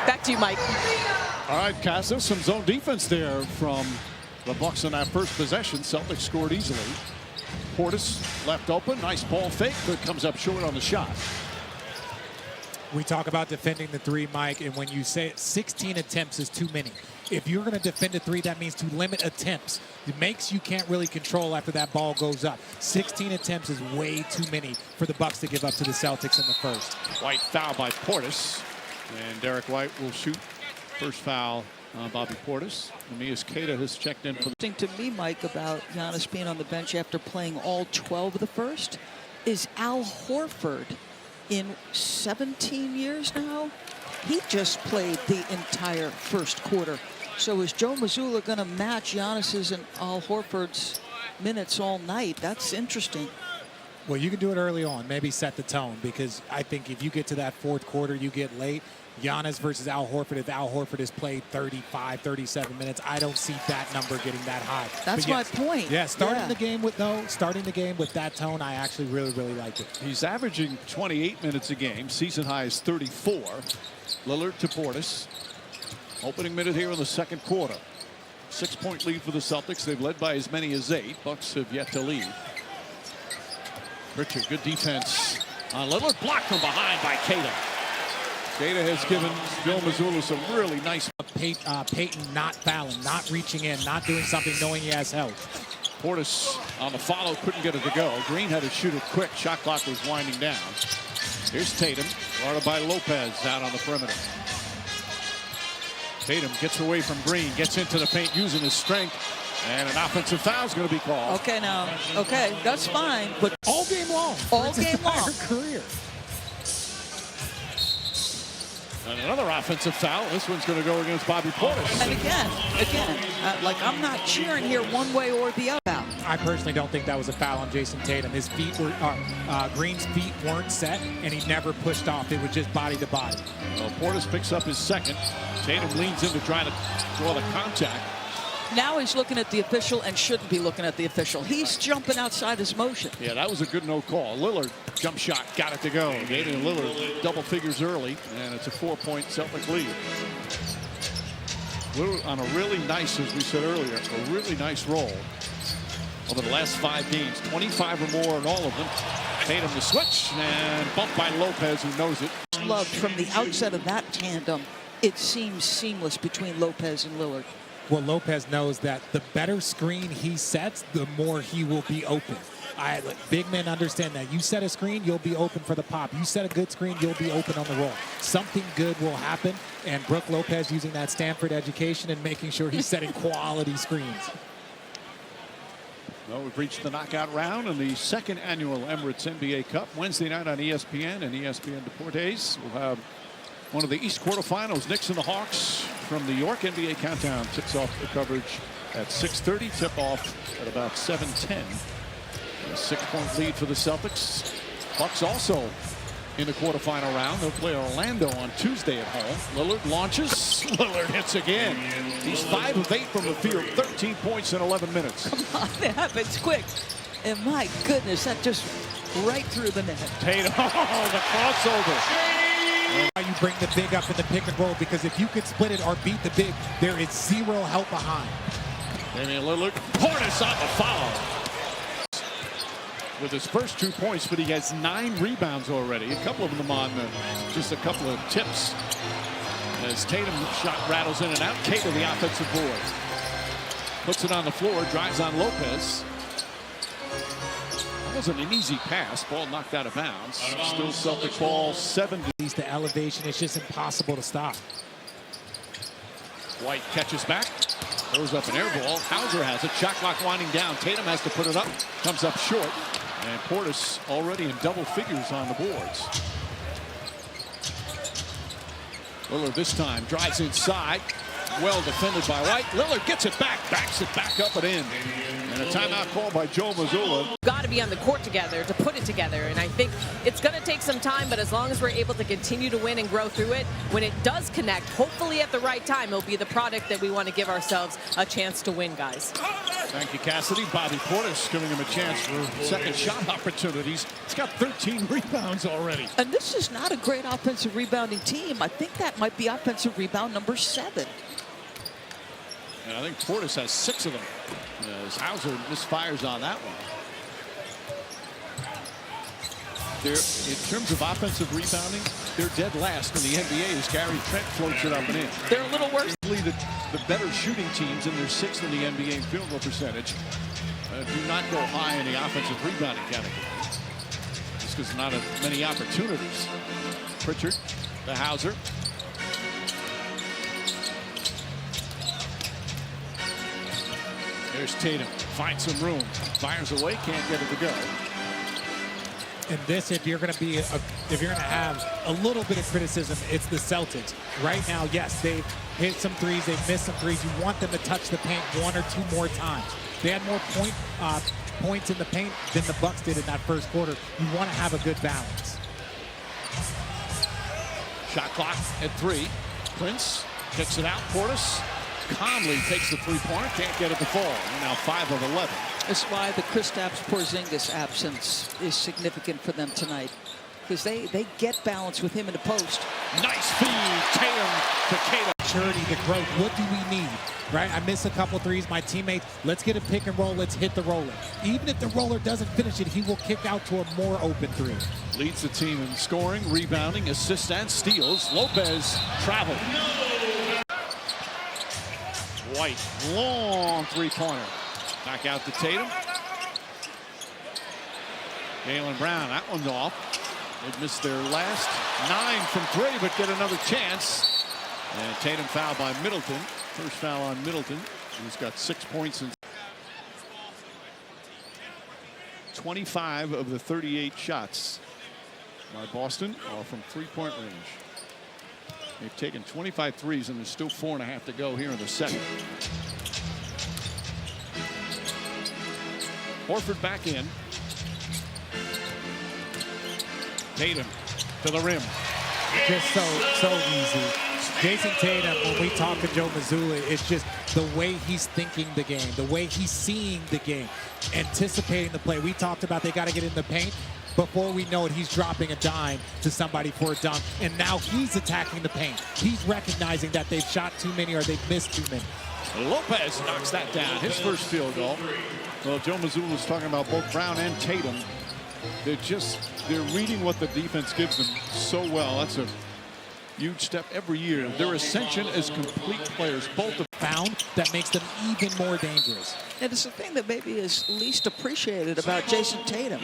Back to you, Mike. All right, Casa, some zone defense there from the Bucks on that first possession. Celtics scored easily. Portis left open. Nice ball fake, but comes up short on the shot. We talk about defending the three, Mike, and when you say 16 attempts is too many. If you're going to defend a three, that means to limit attempts. It makes you can't really control after that ball goes up. 16 attempts is way too many for the Bucks to give up to the Celtics in the first. White foul by Portis, and Derek White will shoot first foul on Bobby Portis. Amias Queta has checked in for the... To me, Mike, about Giannis being on the bench after playing all 12 of the first is Al Horford. In 17 years now, he just played the entire first quarter. So is Joe Mazzulla going to match Giannis's and Al Horford's minutes all night? That's interesting. Well, you can do it early on, maybe set the tone, because I think if you get to that fourth quarter, you get late. Giannis versus Al Horford, if Al Horford has played 35, 37 minutes, I don't see that number getting that high. That's my point. Yeah, starting the game with that tone, I actually really like it. He's averaging 28 minutes a game. Season high is 34. Lillard to Portis. Opening minute here in the second quarter. 6-point lead for the Celtics. They've led by as many as 8. Bucks have yet to lead. Richard, good defense on Lillard. Blocked from behind by Queta. Queta has given Joe Mazzulla some really nice... Peyton not fouling, not reaching in, not doing something knowing he has help. Portis on the follow, couldn't get it to go. Green had to shoot it quick. Shot clock was winding down. Here's Tatum, guarded by Lopez out on the perimeter. Tatum gets away from Green, gets into the paint using his strength, and an offensive foul is going to be called. Okay, now, okay, that's fine, but all game long. All game long. Career. And another offensive foul. This one's going to go against Bobby Portis. And again, like I'm not cheering here one way or the other. I personally don't think that was a foul on Jason Tatum. His feet were, Green's feet weren't set, and he never pushed off. It was just body to body. Well, Portis picks up his second. Tatum leans in to try to draw the contact. Now he's looking at the official and shouldn't be looking at the official. He's jumping outside his motion. Yeah, that was a good no call. Lillard, jump shot, got it to go. Damian Lillard, double figures early, and it's a 4-point Celtic lead. Lillard on a really nice, as we said earlier, a really nice roll over the last 5 games. 25 or more in all of them. Tatum the switch, and bumped by Lopez, who knows it. Love from the outset of that tandem, it seems seamless between Lopez and Lillard. Well, Lopez knows that the better screen he sets, the more he will be open. Big men understand that. You set a screen, you'll be open for the pop. You set a good screen, you'll be open on the roll. Something good will happen, and Brook Lopez using that Stanford education and making sure he's setting quality screens. Well, we've reached the knockout round in the second annual Emirates NBA Cup. Wednesday night on ESPN and ESPN Deportes. We'll have one of the East quarterfinals. Knicks and the Hawks from New York. NBA Countdown tips off the coverage at 6:30. Tip off at about 7:10. A 6-point lead for the Celtics. Bucks also in the quarterfinal round. They'll play Orlando on Tuesday at home. Lillard launches. Lillard hits again. He's 5 of 8 from the field. 13 points in 11 minutes. Come on, it happens quick. And my goodness, that just right through the net. Tatum, oh, the crossover. You bring the big up in the pick and roll, because if you could split it or beat the big, there is zero help behind. Damian Lillard, Portis on the follow. With his first 2 points, but he has 9 rebounds already. A couple of them on just a couple of tips. As Tatum shot rattles in and out, Queta the offensive board. Puts it on the floor, drives on Lopez. That wasn't an easy pass. Ball knocked out of bounds. Still Celtic ball 70. The elevation, it's just impossible to stop. White catches back. Throws up an air ball. Hauser has it. Shot clock winding down. Tatum has to put it up. Comes up short. And Portis already in double figures on the boards. Lillard this time drives inside. Well defended by White. Lillard gets it back. Backs it back up and in. And a timeout called by Joe Mazzulla. Got to be be on the court together to put it together. And I think it's going to take some time, but as long as we're able to continue to win and grow through it, when it does connect, hopefully at the right time, it'll be the product that we want to give ourselves a chance to win, guys. Thank you, Cassidy. Bobby Portis giving him a chance for second shot opportunities. He's got 13 rebounds already. And this is not a great offensive rebounding team. I think that might be offensive rebound number 7. And I think Portis has 6 of them, as Hauser misfires on that one. In terms of offensive rebounding, they're dead last in the NBA as Gary Trent floats it up and in. They're a little worse. The better shooting teams, and they're 6th in the NBA in field goal percentage, do not go high in the offensive rebounding category. Just because not as many opportunities. Pritchard, the Hauser. There's Tatum, finds some room, fires away, can't get it to go. And this, if you're going to have a little bit of criticism, it's the Celtics. Right now, yes, they've hit some threes, they've missed some threes. You want them to touch the paint 1 or 2 more times. They had more points in the paint than the Bucks did in that first quarter. You want to have a good balance. Shot clock at 3. Prince kicks it out. Portis calmly takes the three-pointer, can't get it to fall. They're now 5 of 11. That's why the Kristaps Porzingis absence is significant for them tonight, because they get balance with him in the post. Nice feed, Tatum to Tatum. Maturity, the growth. What do we need? Right? I miss a couple threes. My teammates, let's get a pick and roll. Let's hit the roller. Even if the roller doesn't finish it, he will kick out to a more open 3. Leads the team in scoring, rebounding, assists, and steals. Lopez traveled. White, long three-pointer. Back out to Tatum. Jaylen Brown, that one's off. They've missed their last 9 from 3, but get another chance. And Tatum fouled by Middleton. First foul on Middleton, who's got 6 points in 25 of the 38 shots by Boston are from three-point range. They've taken 25 threes, and there's still 4.5 to go here in the second. Horford back in. Tatum to the rim. Just so easy. Jason Tatum, when we talk to Joe Mazzulla, it's just the way he's thinking the game, the way he's seeing the game, anticipating the play. We talked about they got to get in the paint. Before we know it, he's dropping a dime to somebody for a dunk, and now he's attacking the paint. He's recognizing that they've shot too many or they've missed too many. Lopez knocks that down, his first field goal. Well, Joe Mazzulla was talking about both Brown and Tatum. They're reading what the defense gives them so well. That's a huge step every year. Their ascension as complete players, both have found that makes them even more dangerous. And it's the thing that maybe is least appreciated about Jason Tatum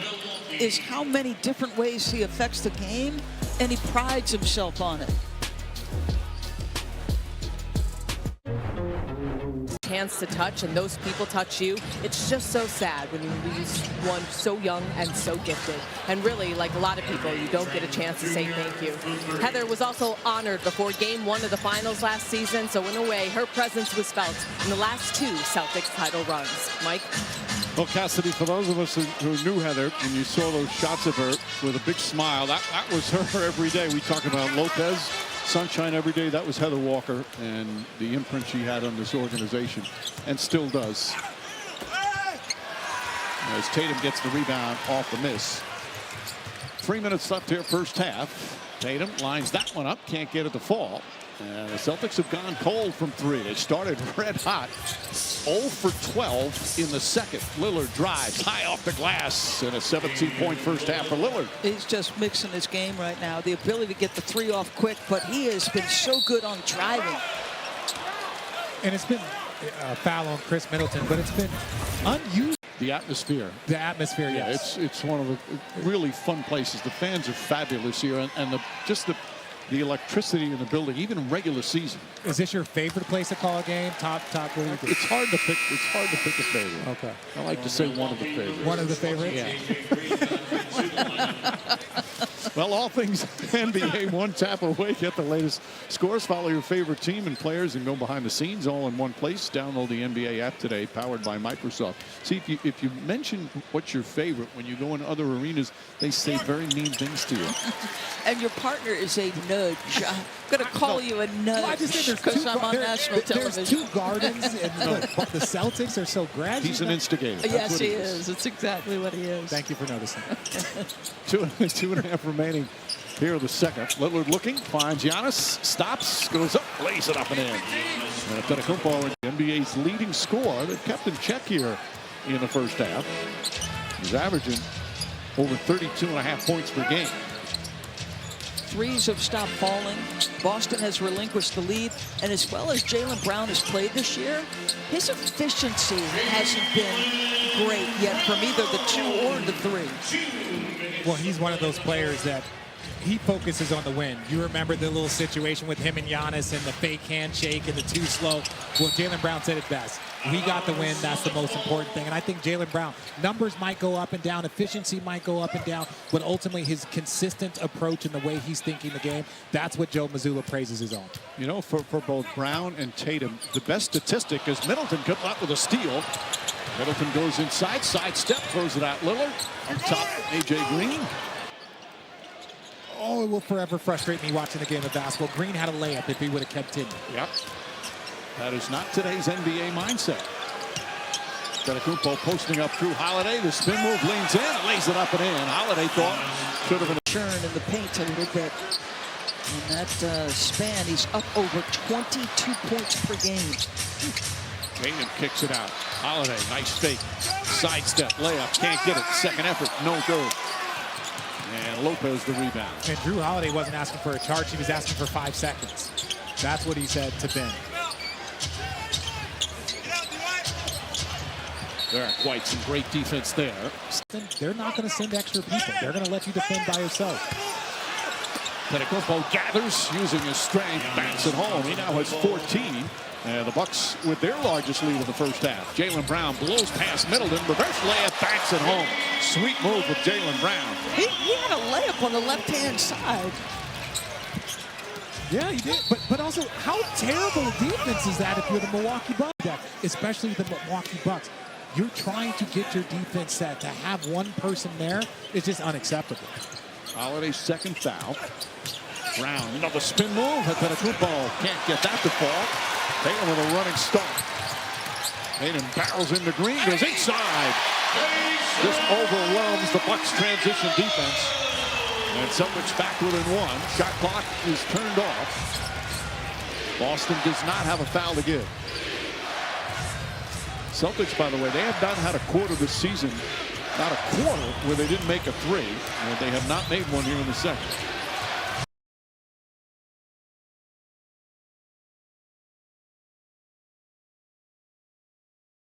is how many different ways he affects the game, and he prides himself on it. Hands to touch, and those people touch you. It's just so sad when you lose one so young and so gifted. And really, like a lot of people, you don't get a chance to say thank you. Heather was also honored before Game 1 of the finals last season, so in a way, her presence was felt in the last 2 Celtics title runs. Mike? Well, Cassidy, for those of us who knew Heather, and you saw those shots of her with a big smile, that was her every day. We talk about Lopez, sunshine every day. That was Heather Walker and the imprint she had on this organization, and still does. As Tatum gets the rebound off the miss. 3 minutes left here, first half. Tatum lines that one up, can't get it to fall. And the Celtics have gone cold from 3. They started red hot. 0 for 12 in the second. Lillard drives high off the glass, and a 17-point first half for Lillard. He's just mixing his game right now. The ability to get the 3 off quick, but he has been so good on driving. And it's been a foul on Chris Middleton, but it's been unusual. The atmosphere. The atmosphere, yes. It's one of the really fun places. The fans are fabulous here, and just the electricity in the building, even in regular season. Is this your favorite place to call a game? Top, what do you think? It's hard to pick. It's hard to pick a favorite. Okay. I like to say one of the favorites. One of the favorites? Yeah. Well, all things NBA, one tap away. Get the latest scores. Follow your favorite team and players and go behind the scenes all in one place. Download the NBA app today, powered by Microsoft. See, if you mention what's your favorite when you go in other arenas, they say very mean things to you. And your partner is a nudge. I'm going to call you a nudge because I'm on national television. There's two gardens, and the Celtics are so gradual. He's an instigator. Yes, he is. It's exactly what he is. Thank you for noticing. 2.5 remaining here in the second. Lillard looking, finds Giannis, stops, goes up, lays it up and in. And Antetokounmpo, NBA's leading scorer, they've kept in check here in the first half. He's averaging over 32.5 points per game. Threes have stopped falling. Boston has relinquished the lead. And as well as Jaylen Brown has played this year, his efficiency hasn't been great yet from either the 2 or the 3. Well, he's one of those players that he focuses on the win. You remember the little situation with him and Giannis and the fake handshake and the too slow. Well, Jaylen Brown said it best. We got the win. That's the most important thing. And I think Jaylen Brown, numbers might go up and down, efficiency might go up and down, but ultimately his consistent approach and the way he's thinking the game, that's what Joe Mazzulla praises his own. You know, for both Brown and Tatum, the best statistic is Middleton comes out with a steal. Middleton goes inside, sidestep, throws it out. Lillard on top, A.J. Green. Oh, it will forever frustrate me watching the game of basketball. Green had a layup if he would have kept in. Yep. That is not today's NBA mindset. Antetokounmpo posting up through Holiday. The spin move leans in, lays it up and in. Holiday thought should have been a Churn in the paint a little bit. In that span, he's up over 22 points per game. Tatum kicks it out. Holiday, nice fake. Sidestep, layup, can't get it. Second effort, no good. And Lopez the rebound. And Drew Holiday wasn't asking for a charge. He was asking for 5 seconds. That's what he said to Ben. There are quite some great defense there. They're not going to send extra people. They're going to let you defend by yourself. Antetokounmpo gathers using his strength, backs it home. He now has 14. And the Bucks with their largest lead in the first half. Jaylen Brown blows past Middleton. Reverse layup, backs it home. Sweet move with Jaylen Brown. He had a layup on the left-hand side. Yeah, he did. But also, how terrible a defense is that if you're the Milwaukee Bucks? Especially the Milwaukee Bucks. You're trying to get your defense set. To have one person there is just unacceptable. Holiday's second foul. Brown, another spin move. Antetokounmpo can't get that to fall. Tatum with a running start. Tatum barrels into Green, goes inside. This overwhelms the Bucks' transition defense. And Celtics back within 1. Shot clock is turned off. Boston does not have a foul to give. Celtics, by the way, they have not had a quarter this season, not a quarter, where they didn't make a 3. And they have not made one here in the second.